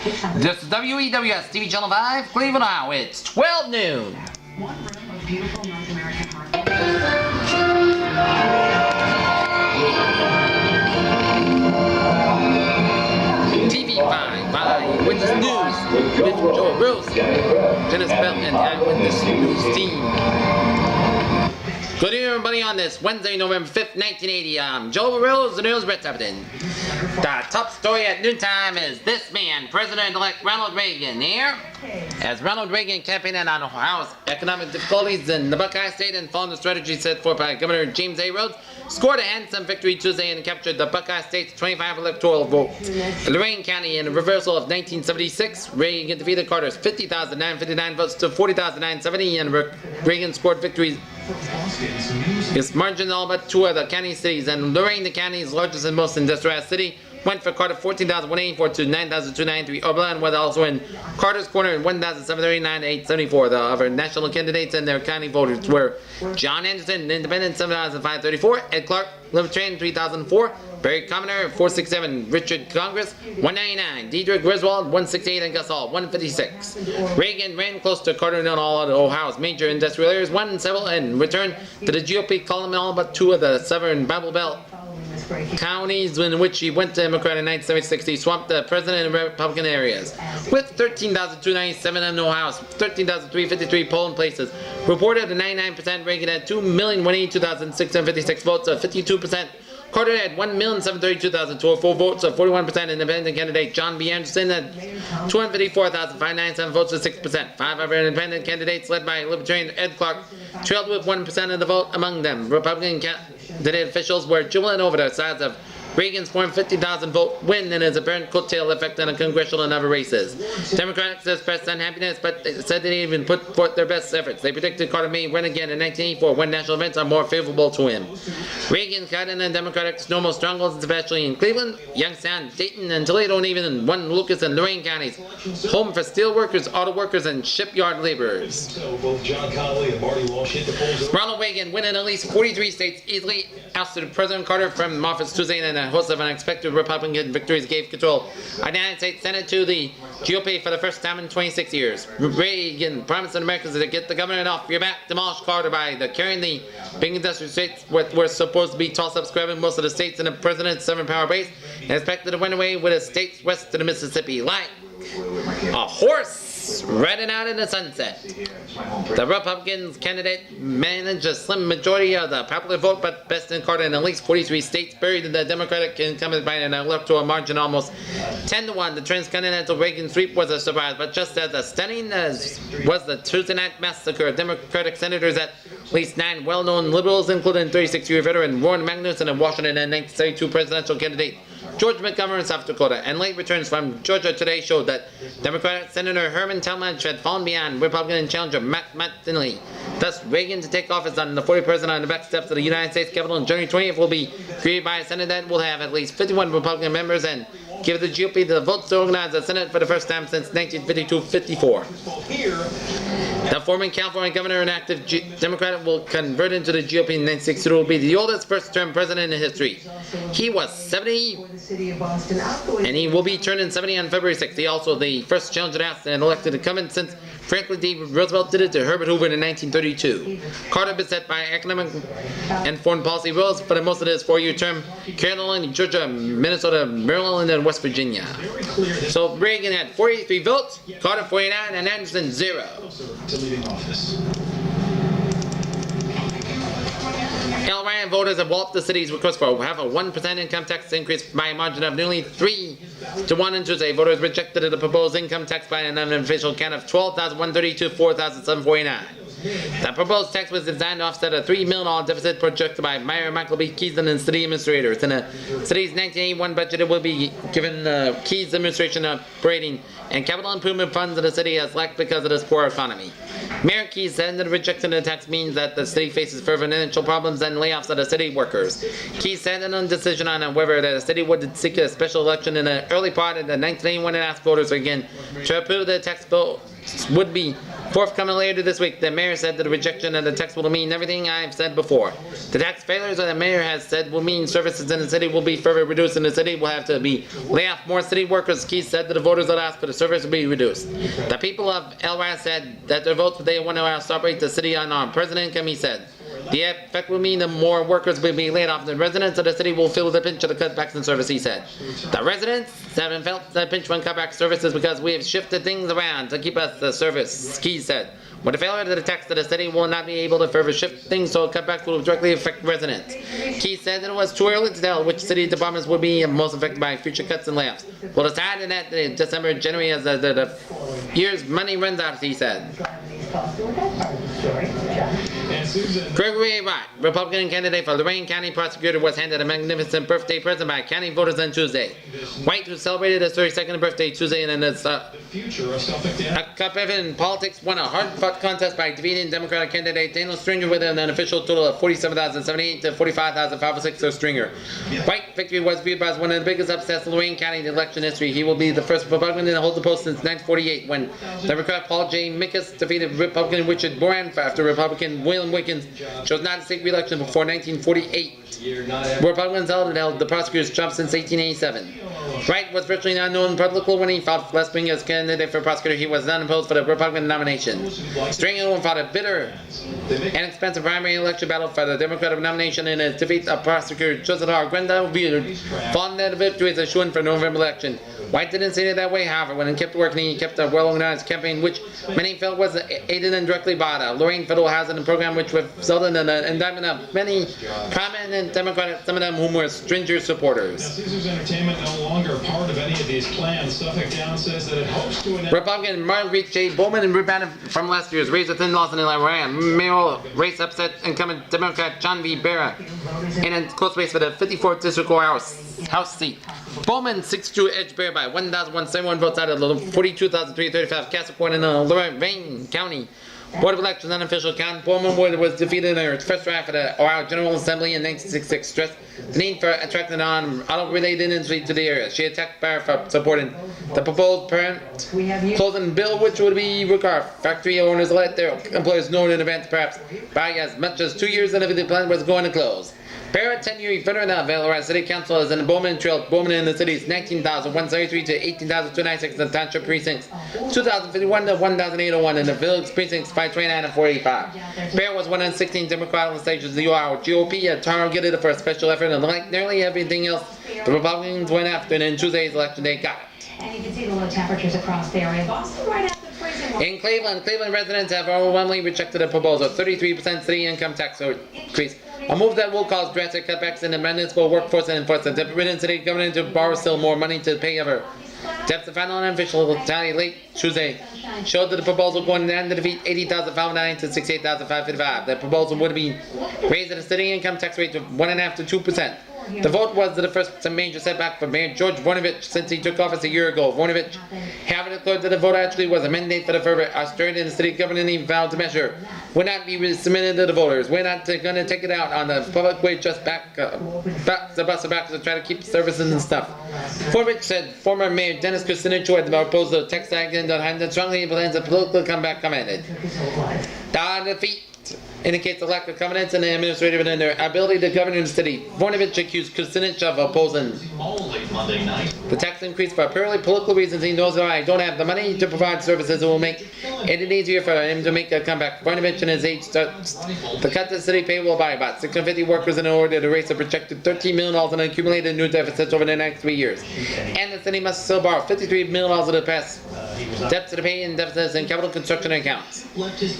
This is WEWS-TV Channel 5, Cleveland, Ohio. It's 12 noon. One room of beautiful North American heart. TV5 by Eyewitness News with Joe Rose, Dennis Bell, and Eyewitness News team. Good evening, everybody, on this Wednesday, November 5th, 1980. I'm Joe Rose, the news Brett Upton. The top story at noontime is this man, President-elect Ronald Reagan, here. As Ronald Reagan campaigned on Ohio's economic difficulties in the Buckeye State and following the strategy set forth by Governor James A. Rhodes, scored a handsome victory Tuesday and captured the Buckeye State's 25 electoral votes. In Lorain County, in a reversal of 1976, Reagan defeated Carter's 50,959 votes to 40,970, and Reagan scored victories. His margin all but two of the county cities, and Lorain, the county's largest and most industrialized city, went for Carter 14,184 to 9,293. Oberlin was also in Carter's corner in 1,739 to 874. The other national candidates and their county voters were John Anderson, Independent, 7,534. Ed Clark, Libertarian, 3,004. Barry Commoner, 467. Richard Congress, 199. Diedrich Griswold, 168. And Gus Hall, 156. Reagan ran close to Carter in all of Ohio's major industrial areas, won several, and returned to the GOP column in all but two of the southern Bible Belt counties in which he went to Democrat in 1976. He swamped the president in Republican areas. With 13,297 in Ohio's 13,353 polling places, reported a 99%. Reagan had 2,182,656 votes, of 52%. Carter had 1,732,204 votes, of 41%. Independent candidate John B. Anderson had 254,597 votes, of 6%. Five other independent candidates, led by Libertarian Ed Clark, trailed with 1% of the vote among them. Republican candidate officials were jubilant over the size of Reagan's 450,000 vote win and his apparent coattail effect on the congressional and other races. Democrats expressed unhappiness, but said they didn't even put forth their best efforts. They predicted Carter may win again in 1984 when national events are more favorable to him. Reagan got in the Democratic snowball strongholds, especially in Cleveland, Youngstown, Dayton, and Toledo, and even one Lucas and Lorain counties, home for steel workers, auto workers, and shipyard laborers. Ronald Reagan, winning at least 43 states, easily ousted President Carter from office Tuesday, and a host of unexpected Republican victories gave control of the United States Senate to the GOP for the first time in 26 years. Reagan promised the Americans to get the government off your back, demolish Carter by carrying the big industrial states were supposed to be toss-ups, grabbing most of the states in the president's sovereign power base, and expected to win away with the states west of the Mississippi like a horse riding out in the sunset. The Republicans candidate managed a slim majority of the popular vote, but bested Carter in at least 43 states, buried in the Democratic incumbent by an electoral margin almost 10-1. The transcontinental Reagan sweep was a surprise, but just as stunning as was the Tuesday night massacre of Democratic senators at least 9 well-known liberals, including 36-year veteran Warren Magnuson and Washington and 1972 presidential candidate George Montgomery in South Dakota, and late returns from Georgia today showed that Democratic Senator Herman Talmadge had fallen behind Republican challenger Matt Tinley. Thus, Reagan to take office on the 40th president on the back steps of the United States Capitol on January 20th will be created by a Senate that will have at least 51 Republican members and give the GOP the votes to organize the Senate for the first time since 1952-54. The former California governor and active Democrat will convert into the GOP in 1962. Will be the oldest first-term president in history. He was 70, and he will be turning 70 on February 6th. He also the first challenger asked and elected incumbent since Franklin D. Roosevelt did it to Herbert Hoover in 1932. Carter beset by economic and foreign policy roles for most of his 4-year term: Carolina, Georgia, Minnesota, Maryland, and West Virginia. So Reagan had 43 votes, Carter 49, and Anderson 0. Ryan voters have walloped the city's request for half a 1% income tax increase by a margin of nearly 3-1 on Tuesday. Voters rejected the proposed income tax by an unofficial count of 12,132 to 4,749. The proposed tax was designed to offset a $3 million deficit projected by Mayor Michael B. Keeson and city administrators. In the city's 1981 budget, it will be given Keys administration operating and capital improvement funds of the city has lacked because of this poor economy. Mayor Keys said that the rejection of the tax means that the city faces further financial problems and layoffs of the city workers. Keys said that on decision on whether the city would seek a special election in the early part of the 1981 and asked voters again to approve the tax bill would be Forthcoming later this week, the mayor said that the rejection of the tax will mean everything I've said before. The tax failures that the mayor has said will mean services in the city will be further reduced, and the city will have to lay off more city workers. Keith said that the voters that asked for the service will be reduced. The people of El Ras said that their votes they want to operate the city unarmed. President Kemi said the effect will mean that more workers will be laid off. The residents of the city will feel the pinch of the cutbacks in service, he said. The residents haven't felt the pinch from cutback services because we have shifted things around to keep us the service, Keith said. With the failure of the tax, the city will not be able to further shift things, so cutbacks will directly affect residents. Keith said that it was too early to tell which city departments will be most affected by future cuts and layoffs. Well, it's added that December, January, as the year's money runs out, he said. Gregory Watt, Republican candidate for Lorain County prosecutor, was handed a magnificent birthday present by county voters on Tuesday. White, who celebrated his 32nd birthday Tuesday in a cup in politics, won a hard-fought contest by defeating Democratic candidate Daniel Stringer with an official total of 47,078 to 45,506 for Stringer. White's victory was viewed as one of the biggest upsets in Lorain County election history. He will be the first Republican to hold the post since 1948, when Democrat Paul J. Mickus defeated Republican Richard Boran after Republican William Wiggins chose not to seek re-election before 1948. Republicans held the prosecutor's job since 1887. Wright was virtually not known publicly when he fought left wing as candidate for prosecutor. He was not opposed for the Republican nomination. Stringer fought a bitter and expensive primary election battle for the Democratic nomination in his defeat of prosecutor Joseph R. Grandal viewed falling that victory as a shoo-in for November election. White didn't see it that way, however. When he kept working, he kept a well-organized campaign, which many felt was aided indirectly by the Lorain Federal Housing Program, which resulted in the indictment of many prominent Democrats, some of them whom were Stringer supporters. Caesars Entertainment no longer a part of any of these plans. Suffolk Down says that it hopes to announce. Republican Margaret J. Bowman rebounded from last year's race with loss in Illinois. Mayoral race upset incumbent Democrat John V. Barra in a close race for the 54th District House seat. Bowman 6-2 edged Barra by 1,171 votes out of the 42,335 cast report in Lorain County Board of Elections unofficial count. Bowman was defeated in her first draft for the Ohio General Assembly in 1966. Stressed the need for attracting auto-related industry to the area. She attacked Barra for supporting the proposed parent closing bill, which would be required factory owners to let their employees know in advance, perhaps by as much as 2 years if the plant was going to close. Barra, 10-year veteran of El Ras City Council, is in the Bowman trailed Bowman in the city's 19,173 to 18,296 in the township precincts, 2,051 to 1,801 in the village precincts, 529 and 485. Barra was one of the 16 Democratic stations of the Ohio GOP had targeted for a special effort, and like nearly everything else, the Republicans went after it in Tuesday's election day got it. And you can see the low temperatures across the area. Boston right after freezing. In Cleveland residents have overwhelmingly rejected a proposal, 33% city income tax increase, a move that will cause drastic cutbacks in the municipal workforce and enforce the Democratic city government to borrow still more money to pay ever. The final unofficial tally late Tuesday showed that the proposal going down to defeat 80,509 to 68,555. The proposal would be raising the city income tax rate to 1.5% to 2%. The vote was the first major setback for Mayor George Voinovich since he took office a year ago. Voinovich, having declared that the vote actually was a mandate for the further austerity in the city government he vowed to measure, would not be submitted to the voters. We're not going to take it out on the public way, just back the bus back to try to keep services and stuff. Voinovich said former Mayor Dennis Kucinich, who had proposed the tax act and had strongly plans a political comeback, commented. The defeat indicates a lack of confidence in the administrative and in their ability to govern the city. Voinovich accused Kucinich of opposing the tax increase for purely political reasons. He knows that I don't have the money to provide services that will make it easier for him to make a comeback. Voinovich and his aide starts to cut the city payroll by about 650 workers in order to raise a projected $13 million in accumulated new deficits over the next 3 years. And the city must still borrow $53 million of the past debts to pay in deficits and capital construction accounts.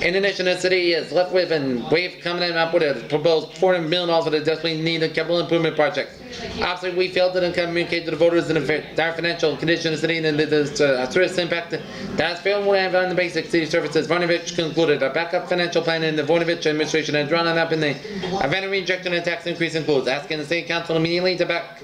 In addition, the city is left with and WAVE coming up with a proposed $400 million for the desperately needed capital improvement project. Obviously, we failed to communicate to the voters in dire financial condition of the city and the serious impact that has failed to have on the basic city services. Voinovich concluded a backup financial plan in the Voinovich administration had drawn up in the event of rejection and tax increase includes asking the city council immediately to back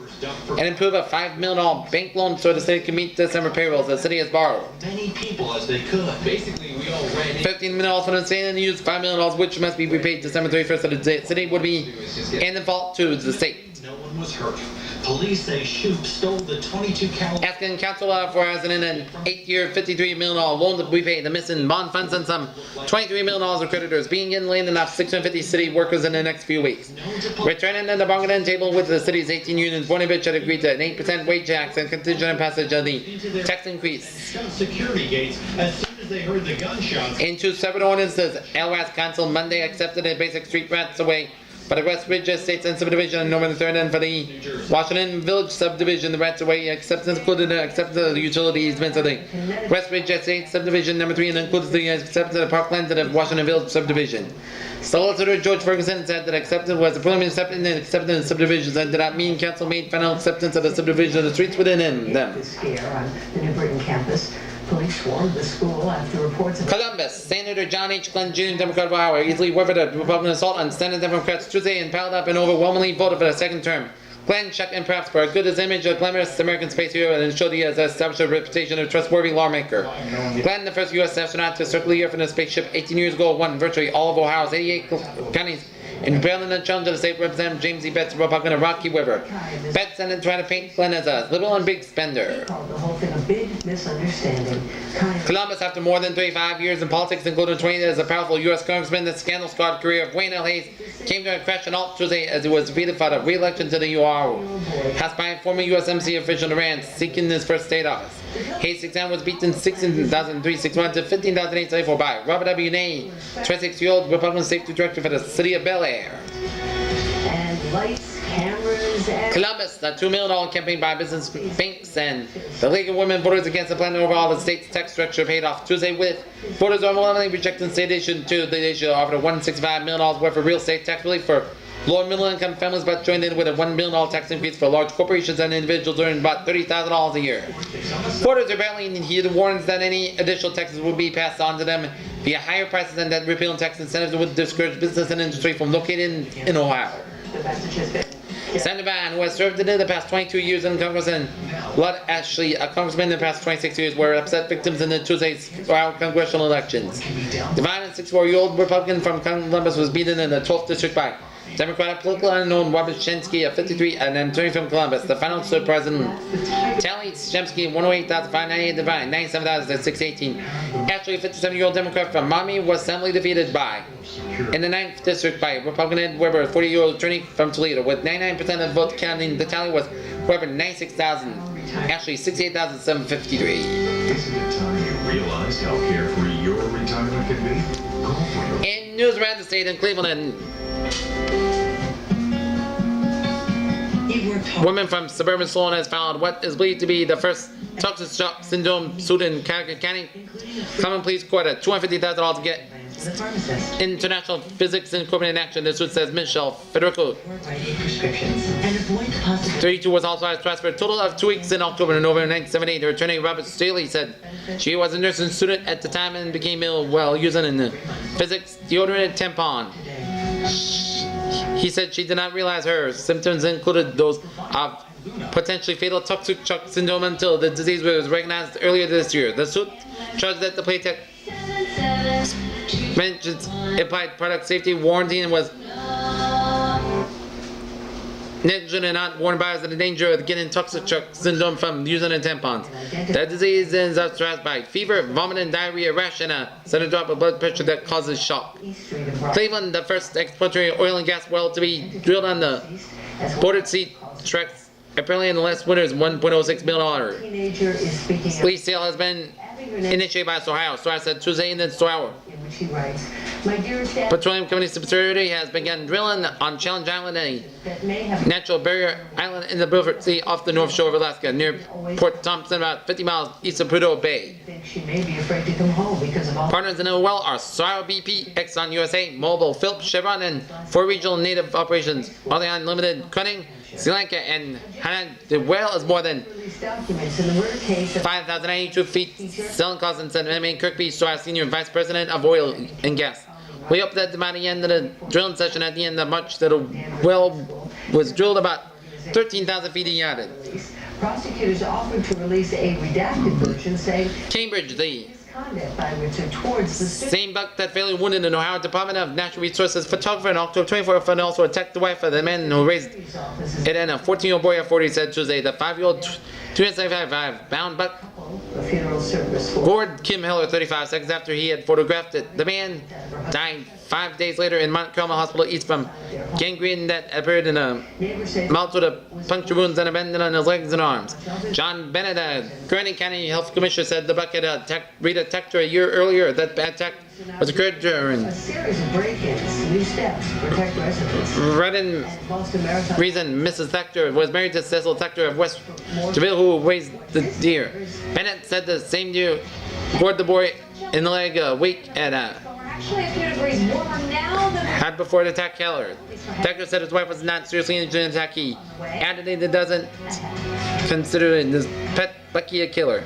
and improve a $5 million bank loan so the city can meet December payrolls the city has borrowed. Many people as they could. Basically, we all ran in. $15 million for the state and used $5 million, which must be repaid December 31st, so the city would be in default to the state. No one was hurt. Police say Shoup stole the 22 caliber. Asking council for as in an 8-year, $53 million loan to repay the missing bond funds and some $23 million of creditors being in laying off 650 city workers in the next few weeks. Returning to the bargaining table with the city's 18 unions, one of which had agreed to an 8% wage tax and contingent passage of the tax increase. Security gates as soon as they heard the gunshots. In two separate ordinances, LWAS Council Monday accepted a basic street rights away for the West Ridge Estates and Subdivision and Northern Third, and for the Washington Village Subdivision, the rights away acceptance included the acceptance of the utility easements of the West Ridge Estates Subdivision number 3 and includes the acceptance of the parklands of the Washington Village Subdivision. Solicitor George Ferguson said that acceptance was a preliminary step in the acceptance of subdivisions and did not mean council made final acceptance of the subdivision of the streets within them. This here on the New Britain campus. Police swarmed the school after reports of Columbus, Senator John H. Glenn Jr., Democrat of Iowa, easily weathered a Republican assault on Senate Democrats Tuesday and piled up and overwhelmingly voted for the second term. Glenn checked in perhaps for a good his image of glamorous American space hero and ensured he has established a reputation of trustworthy lawmaker. Glenn, the first U.S. astronaut to circle the Earth in a spaceship 18 years ago, won virtually all of Ohio's 88 counties. In prevailing the challenge of the state representative James E. Betts, Republican of Rocky River. Betts ended trying to paint Glenn as a liberal and big spender. the whole thing a big misunderstanding. Columbus, after more than 35 years in politics, including 20 as a powerful U.S. congressman, the scandal-scarred career of Wayne L. Hayes came to a crash and halt Tuesday as he was defeated for the re-election to the U.R. House by former USMC official Durant, seeking his first state office. Hayes' exam was beaten 16,361 to 15,874 by Robert W. Ney, 26-year-old Republican Safety Director for the City of Bel Air. And lights, cameras, and Columbus, the $2 million campaign by business banks and the League of Women Voters Against the Plan to overhaul the state's tax structure paid off Tuesday with voters overwhelmingly rejecting state issue to the issue offered a $165 million worth of real estate tax relief for lower middle income families, but joined in with a $1 million tax increase for large corporations and individuals earning about $30,000 a year. Voters are apparently heeded warnings that any additional taxes would be passed on to them via higher prices and that repealing tax incentives would discourage business and industry from locating in Ohio. the message has been. Senator Van, who has served in the past 22 years in Congress, and Lud Ashley, a congressman in the past 26 years, were upset victims in the Tuesday's congressional elections. Devine, a 64-year-old Republican from Columbus, was beaten in the 12th district by Democratic political unknown Robert Shensky, a 53, and an attorney from Columbus. The final stood President Tally Shensky, 108,598, Devine, 97,618. Ashley, a 57-year-old Democrat from Miami, was soundly defeated by in the 9th district by Republican Ed Weber, a 40-year-old attorney from Toledo. With 99% of the vote counting, the tally was Weber 96,000, Ashley 68,753. Isn't it time you realized how carefree your retirement can be? Call for your... In news around the state in Cleveland, woman from suburban Sloan has filed what is believed to be the first toxic shock syndrome suit in Connecticut County. Common Pleas Court at $250,000 to get International Physics Incorporated in action. The suit says Michelle Federico, 32, was authorized to transfer a total of 2 weeks in October and November 1978. Her attorney Robert Staley said she was a nursing student at the time and became ill while using a physics deodorant tampon. He said she did not realize her symptoms included those of potentially fatal toxic shock syndrome until the disease was recognized earlier this year. The suit charged that the playtech mentions implied product safety warranty and was negligent and not warned buyers of the danger of getting toxic shock syndrome from using a tampon. The disease is characterized by fever, vomiting, diarrhea, rash, and a sudden drop of blood pressure that causes shock. Cleveland, the first exploratory oil and gas well to be drilled on the bordered sea tracks, apparently in the last winter, is $1.06 million. Lease sale has been initiated by Ohio. So I said Tuesday in the Ohio. Petroleum Company subsidiary has begun drilling on Challenge Island, a natural barrier island in the Beaufort Sea off the north shore of Alaska, near Port Thompson, about 50 miles east of Prudhoe Bay. Partners in the well are Soil BP, Exxon USA, Mobil, Phillips, Chevron, and 4 regional native operations, Orlean Limited, Cunning, Sri Lanka, and Hana. The well is more than 5,092 feet. Selling costs and said M.A. Kirkby, SOAR Senior Vice President of Oil and Gas. We hope that by the end of the drilling session at the end of March, that a well was drilled about 13,000 feet in. Prosecutors offered to release a redacted version saying Cambridge, the Conduct by Richard towards the student. Same buck that fatally wounded an Ohio Department of Natural Resources photographer on October 24th and also attacked the wife of the man who raised it, and a 14-year-old boy of 40 said Tuesday. The 5-year-old 275 pound buck A funeral service for gored Kim Heller 35 seconds after he had photographed it. The man died 5 days later in Mount Carmel Hospital east from gangrene that appeared in a mouth with a puncture wounds and abandoned on his legs and arms. John Bennett, a Gurney County Health Commissioner, said the buck had attacked her a year earlier. That attack was occurred during a series of break-ins, new steps to protect residents. Redden Boston Maritime reason Mrs. Thacker was married to Cecil Thacker of West Deville, who raised the deer. Bennett said the same deer gored the boy in the leg a week at Actually, a few degrees warmer now than had before the attack Heller. Thacker said his wife was not seriously injured in the attack. He added that doesn't consider his pet Bucky a killer.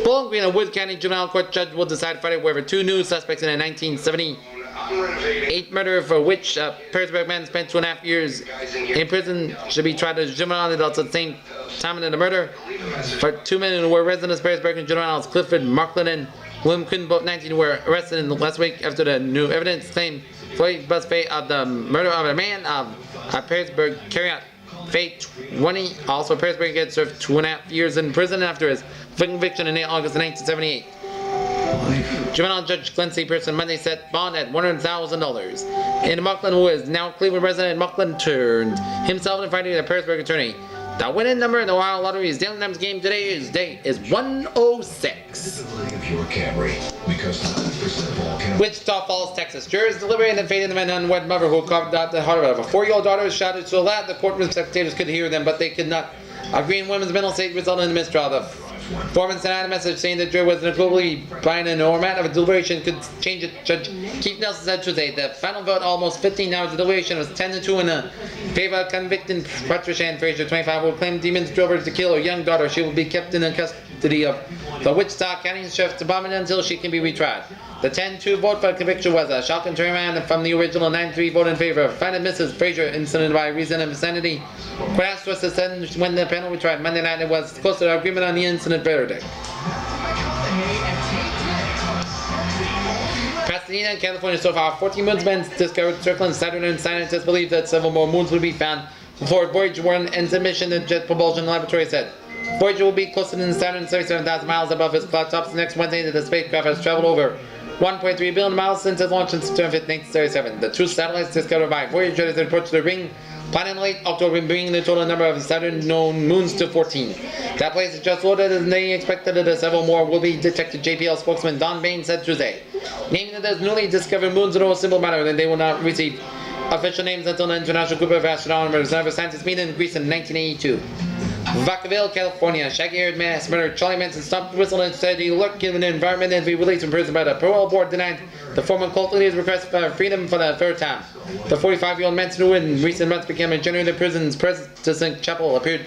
Bowling Green, a Wood County Juvenile Court judge will decide Friday whether two new suspects in a 1978 murder for which a Perrysburg man spent 2.5 years in prison should be tried as juvenile adults at the same time in the murder. For two men who were residents of Perrysburg and juveniles, Clifford Markland and William Quinn, both 19, were arrested in the last week after the new evidence claimed Floyd Busfay of the murder of a man of Perrysburg carried out. Faye 20, also Perrysburg, had served 2.5 years in prison after his conviction in August of 1978. Juvenile Judge Clancy Pearson Monday set bond at $100,000. And Markland, who is now Cleveland resident, Markland turned himself in Friday to the Perrysburg attorney. The winning number in the Ohio Lottery's daily numbers game today is 106. If you're a Camry, because 90% of all Camry. Wichita Falls, Texas. Jurors deliberated and faded the man unwed mother who carved out the heart of a 4-year-old daughter shouted so loud the courtroom spectators could hear them, but they could not agree in women's mental state resulted in a mistrial. The foreman sent out a message saying the jury was unequivocally buying an format of a deliberation could change it. Judge Keith Nelson said Tuesday the final vote, almost 15 hours of deliberation, was 10-2 in the favor of convicted Patricia Ann Frazier, 25, who claimed demons drove her to kill her young daughter. She will be kept in the custody of the Wichita County Sheriff's Department until she can be retried. The 10-2 vote for conviction was a shocking turnaround from the original 9-3 vote in favor of finding Mrs. Frazier innocent by reason of insanity. Crash was the sentence when the panel retried Monday night. It was close to agreement on the incident verdict. Pasadena, California, so far 14 moons been discovered circling Saturn, and scientists believe that several more moons will be found before Voyager 1 ends the mission, the Jet Propulsion Laboratory said. Voyager will be closer than Saturn, 37,000 miles above its cloud tops next Wednesday. That the spacecraft has traveled over 1.3 billion miles since its launch in September 5, 1937. The two satellites discovered by Voyager as it approached the ring planet in late October, bringing the total number of Saturn known moons to 14. That place is just loaded, and they expected that several more will be detected. JPL spokesman Don Bain said Tuesday, naming that those newly discovered moons are a simple matter that they will not receive official names until the International Group of Astronomers and Scientists meeting in Greece in 1982. Vacaville, California. Shaggy-haired man murdered Charlie Manson stopped whistling and said he looked given the environment and be released from prison, but the parole board denied the former cult leader's request for freedom for the third time. The 45-year-old Manson, who in recent months became a janitor of the prison's President Chapel, appeared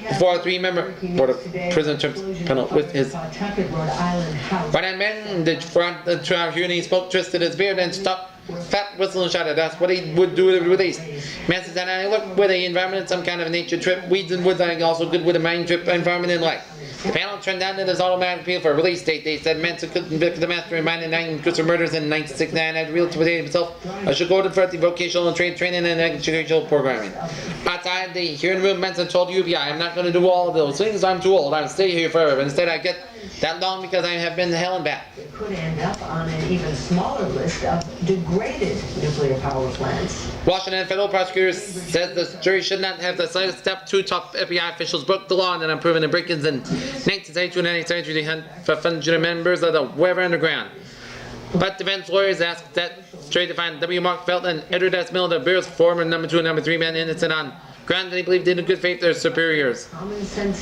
before a 3-member board of prison terms panel with his right-hand man. The trial hearing he spoke, twisted his beard, and stopped fat whistle and shouted. That's what he would do with the release. Manson said, I look with the environment, some kind of a nature trip. Weeds and woods are also good with a mind trip, environment and life. The panel turned down his automatic appeal for a release date. They said Manson could convict the master in 9 Christopher murders in 1969 had rehabilitated himself. I should go to for the vocational and training and educational programming. Outside the hearing room, Manson told UBI, I'm not going to do all of those things. I'm too old. I'll stay here forever. Instead, I get that long because I have been to hell and back. It could end up on an even smaller list of degraded nuclear power plants. Washington federal prosecutors says the jury should not have the slightest step. Two top FBI officials broke the law and then proven the break-ins in 1972 and 1973 to hunt for fugitive members of the Weber Underground. But defense lawyers asked that jury to find W. Mark Felton and Edward S. Miller, the Bureau's former number 2 and number 3 men, innocent on ground that they believed in good faith their superiors.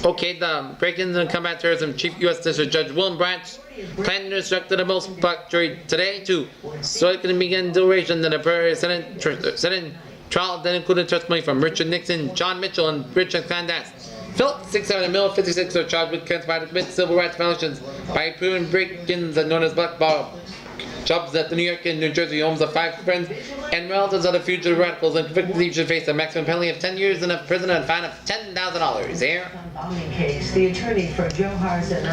Okay, the break-ins and combat terrorism Chief U.S. District Judge William Branch planned to instruct the most block jury today so it can begin deliberation that the Senate trial that included testimony from Richard Nixon, John Mitchell, and Richard Condas. Philip 67 and Miller 56 are charged with conspiring to commit civil rights violations by approving break-ins known as black ball jobs at the New York and New Jersey homes of 5 friends and relatives of the fugitive radicals and convicted thieves should face a maximum penalty of 10 years in a prison and a fine of $10,000. Here. Bombing case. The attorney for Joe Harrison.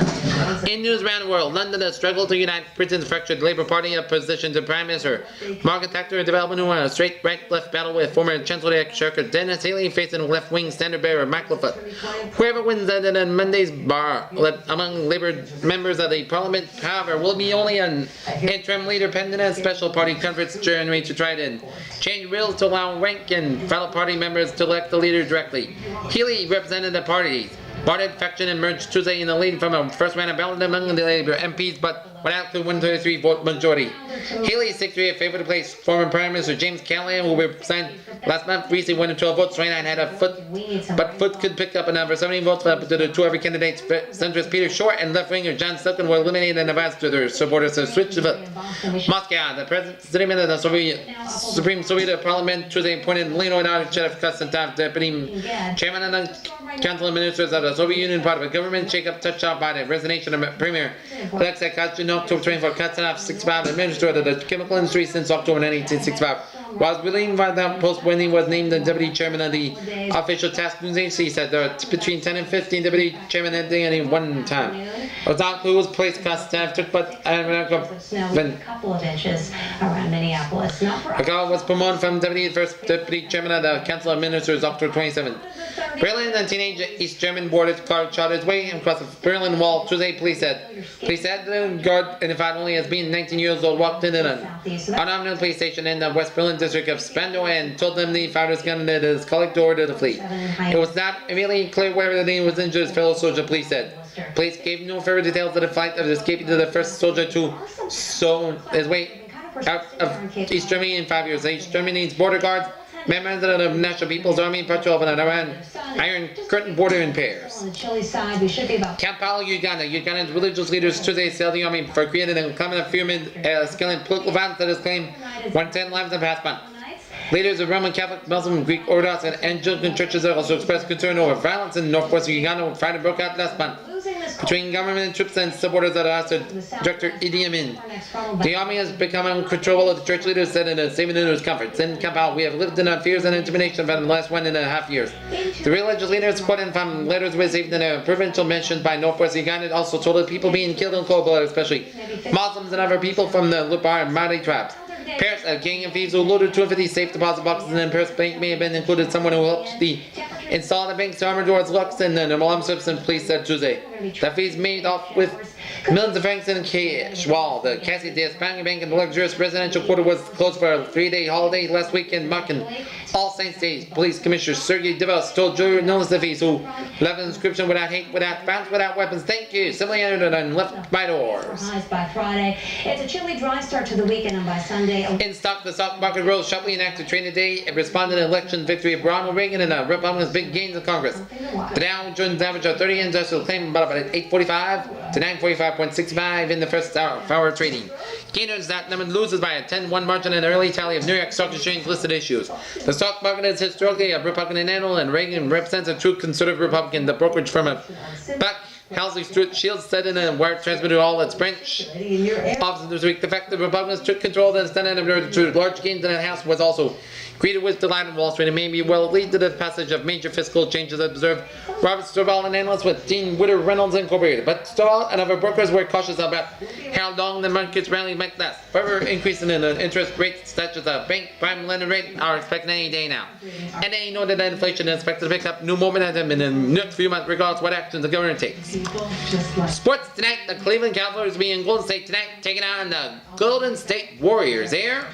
In news around the world, London has struggled to unite Britain's fractured Labour Party opposition to Prime Minister Margaret Thatcher, a development who won a straight right-left battle with former Chancellor Exchequer Dennis Healey facing left-wing standard-bearer Michael Foot. Whoever wins on Monday's bar among Labour members of the Parliament, however, will be only an interim leader pending a special party conference January to try to change wills to allow rank and file party members to elect the leader directly. Healey represented the party's party faction and merged Tuesday in the lead from a first round of ballot among the Labour MPs, but without the 133 vote majority. Healey's 6-3 favored to place former Prime Minister James Callaghan, who resigned last month, recently won 12 votes. 29 had a Foot, but Foot could pick up another 17 votes up to the two other candidates. Centrist Peter Short and left-winger John Silken were eliminated in advance to their supporters to switch to vote. Moscow, the president of the Supreme Soviet Parliament, Tuesday appointed Leonid Archev Konstantov deputy chairman of the Council of Ministers of the Soviet Union, part of a government shake-up touched off by the resignation of Premier Alexei Kazhin on October 24. Konstantinov, 65, administrator of the chemical industry since October 1965. Was relieved by that post when he was named the deputy chairman of the official task news agency. He said there are between 10 and 15 deputy chairmen at any one time. Ozak, who was placed Konstantinov took but a couple of inches around Minneapolis. Akal was promoted from first deputy chairman of the Council of Ministers October 27. Berlin, a teenage East German boarded car shot his way across the Berlin Wall. Tuesday, police said the guard, identified only as being 19 years old, walked into an unarmed police station in the West Berlin district of Spandau and told them the fired his gun at his colleague door to the fleet. It was not immediately clear whether the was injured, his fellow soldier, police said. Police gave no further details of the flight of escaping to the first soldier to sow his way out of East Germany in 5 years. East Germany's border guards, members of the National People's Army, patrol of an Iron Curtain border in pairs. Kampala, Uganda. Uganda's religious leaders Tuesday sailed the army for creating a common affirming scaling political violence that has claimed 110 lives in the past month. Leaders of Roman Catholic, Muslim, Greek Orthodox, and Anglican churches have also expressed concern over violence in northwestern Uganda when fighting broke out last month between government troops and supporters of the hostage Dr. Idi Amin. The army has become uncontrollable, the church leaders said in a statement in news conference. In Kampala, we have lived in fears and intimidation for the last 1.5 years. The religious leaders, quoted from letters received in a provincial mentioned by Northwest Uganda, also told of people being killed in cold blood, especially Muslims and other people from the Lubar Mahdi tribes. Parents, a gang of thieves who loaded 250 safe deposit boxes in the Paris bank may have been included someone who helped install the bank's armored doors, locks, and the Muslim strips, and police said Tuesday. The thieves made off with millions of francs in cash, while the Cassie de España Bank and the luxurious residential quarter was closed for a 3-day holiday last weekend, marking All Saints Day. Police Commissioner Sergei Devos told journalists the thieves who left an inscription without hate, without violence, without weapons, thank you, simply entered and left by doors. By Friday. It's a chilly, dry start to the weekend, and by Sunday. In stock, the stock market rose sharply in active trading today. It responded to the election victory of Ronald Reagan and the Republicans' big gains in Congress. The Dow Jones average of 30 industrial claim about 845 to 945.65 in the first hour of trading. Gainers outnumbered losers by a 10-1 margin in an early tally of New York Stock Exchange listed issues. The stock market is historically a Republican handle, and Reagan represents a true conservative Republican. The brokerage firm of Buck Halsey Shields said in a wire transmitted to all its branch offices this week. The fact that Republicans took control of the Senate and to large gains in the House was also greeted with delight on Wall Street and maybe will lead to the passage of major fiscal changes, observed Robert Stovall, an analyst with Dean Witter Reynolds Incorporated. But Stovall and other brokers were cautious about how long the market's rally might last. Further increasing in the interest rates, such as the bank prime lending rate, are expected any day now. And they know that inflation is expected to pick up new momentum in the next few months, regardless of what actions the government takes. Sports tonight, the Cleveland Cavaliers will be in Golden State tonight, taking on the Golden State Warriors. Here.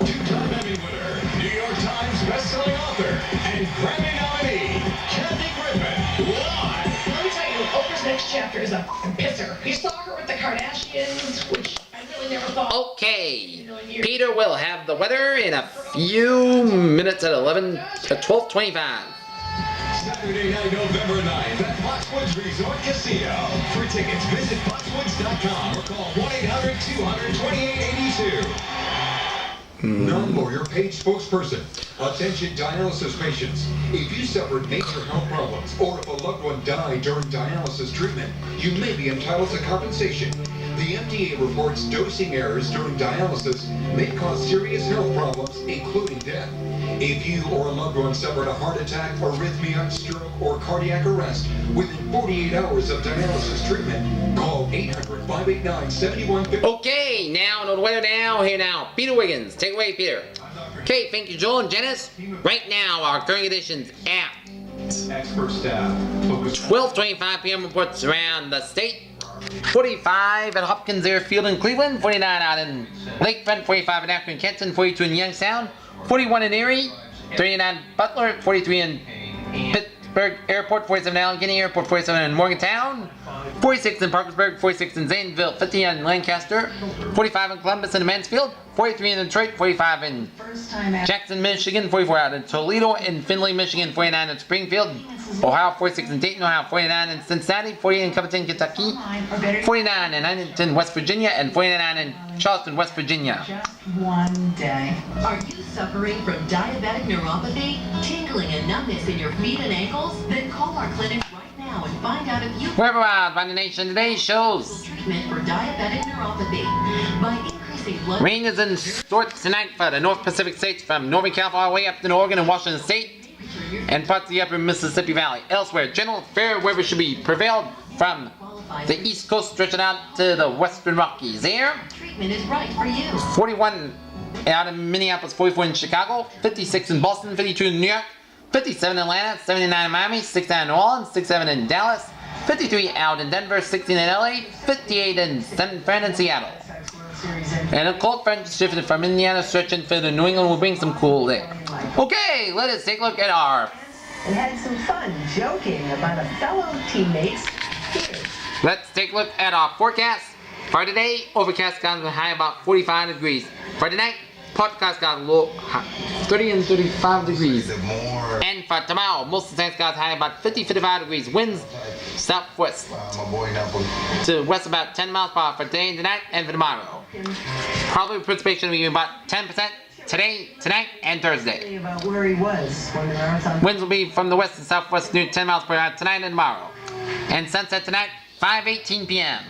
Two-time Emmy winner, New York Times bestselling author, and Grammy nominee, Kathy Griffin. Live. Let me tell you, Oprah's next chapter is a pisser. You saw her with the Kardashians, which I really never thought. Okay, Peter will have the weather in a few minutes at 12:25. Saturday night, November 9th at Foxwoods Resort Casino. For tickets, visit foxwoods.com or call 1-800-200-2882. Non-lawyer paid spokesperson. Attention dialysis patients. If you suffered major health problems or if a loved one died during dialysis treatment, you may be entitled to compensation. The FDA reports dosing errors during dialysis may cause serious health problems, including death. If you or a loved one suffered a heart attack, arrhythmia, stroke, or cardiac arrest within 48 hours of dialysis treatment, call 800-589-7150. Okay, now on the weather now, here now, Peter Wiggins. Take it away, Peter. Okay, thank you, Joel and Janice. Right now, our current conditions at Expert staff focus 12:25 p.m. reports around the state. 45 at Hopkins Airfield in Cleveland, 49 out in Lakefront, 45 in Akron, Kenton, 42 in Youngstown, 41 in Erie, 39 in Butler, 43 in Pittsburgh Airport, 47 in Allegheny Airport, 47 in Morgantown, 46 in Parkersburg, 46 in Zanesville, 50 in Lancaster, 45 in Columbus and Mansfield, 43 in Detroit, 45 in Jackson, Michigan, 44 out in Toledo and Findlay, Michigan, 49 in Springfield, Ohio, 46 in Dayton, Ohio, 49 in Cincinnati, 48 in Covington, Kentucky, 49 in Huntington, West Virginia, and 49 in Charleston, West Virginia. Just one day. Are you suffering from diabetic neuropathy, tingling and numbness in your feet and ankles? Then call our clinic right now and find out if you Wherever around the nation today shows treatment for diabetic neuropathy by increasing blood. rain is in store tonight for the North Pacific states from Northern California all the way up to Oregon and Washington State and parts of the upper Mississippi Valley. Elsewhere, general fair weather should be prevailed from the east coast stretching out to the western Rockies. There, Treatment is right for you. 41 out in Minneapolis, 44 in Chicago, 56 in Boston, 52 in New York, 57 in Atlanta, 79 in Miami, 69 in New Orleans, 67 in Dallas, 53 out in Denver, 16 in LA, 58 in San Fran and Seattle. And a cold front shifted from Indiana stretching for the New England will bring some cool there. Okay, let us take a look at our. And had some fun joking about a fellow teammate's fears. Let's take a look at our forecast. For today, overcast got high about 45 degrees. For tonight, podcast got low 30 and 35 degrees. And for tomorrow, most of the time got high about 50-55 degrees. Winds southwest to west about 10 miles per hour for today and tonight and for tomorrow. Probably precipitation will be about 10% today, tonight, and Thursday. About where he was when the marathon. Winds will be from the west and southwest near 10 miles per hour tonight and tomorrow. And sunset tonight, 5:18 p.m.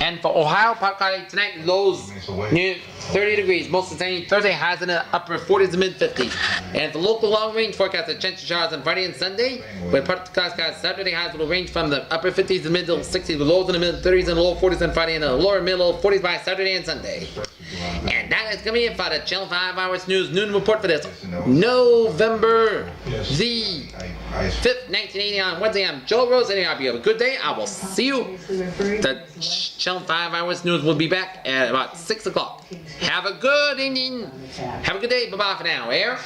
And for Ohio, Park County tonight, lows near 30 degrees. Most of the time, Thursday highs in the upper 40s to mid 50s. And for local long range forecast, a chance of showers on Friday and Sunday. But podcast Saturday highs will range from the upper 50s to mid 60s, with lows in the mid 30s and low 40s on Friday and the lower middle 40s by Saturday and Sunday. And that is going to be it for the Channel 5 Hours News Noon Report for this November the 5th, 1980 on Wednesday. I'm Joel Rose, and I hope you have a good day. I will see you. The Channel 5 Hours News will be back at about 6 o'clock. Have a good evening. Have a good day. Bye-bye for now. Air.